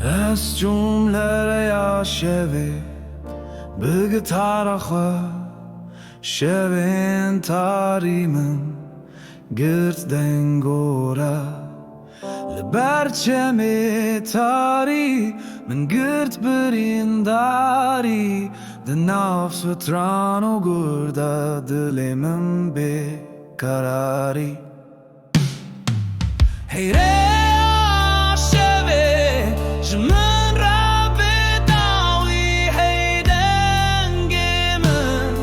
از جمله رêya şevê bi gitara xwe şevên tarî min girt deng ore li ber çemê tarî min girt birîndarî di nav Stran û gur de dilê min bê kararî. Hey Rêya Şevê ji min re bê dawî, hey dengê min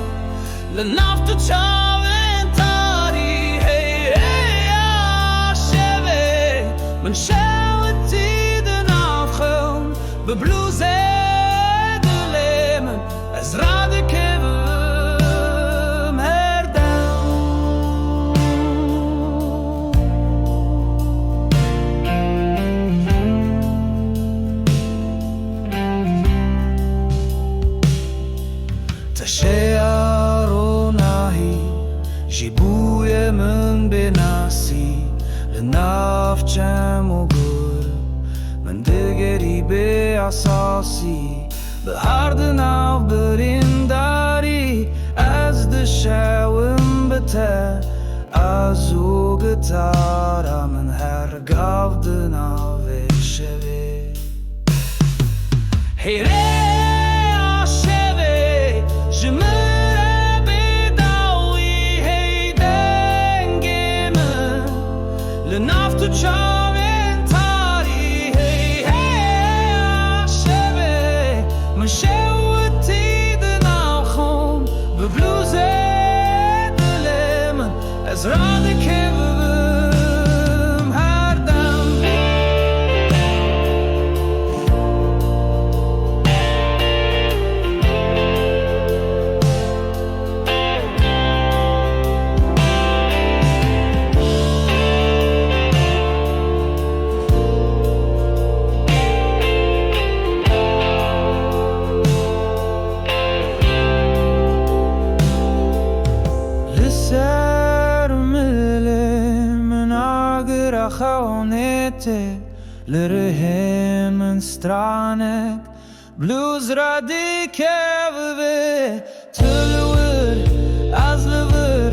li nav tu çavên tarî. Hey Rêya Şevê min şewitî di nav xewn bi bluesê dilê min ez radikevim her dem. Teşeya ronahî jî bûye min bê nasî li nav çemê gur min digerî bê asasî. Bihar di nav birîndarî ez dişewim bi te ez û gitara min her gav di navê şevê. Hey Rêya Şevê ji min re bê dawî, hey dengê min li nav tu çavên tarî. Hey Rêya Şevê min şewitî di nav xewn bi bluesê dilê min ez radikevim her dem. Milên agira xewnê li rihên stranek blues radikeve tu li wir ez li vir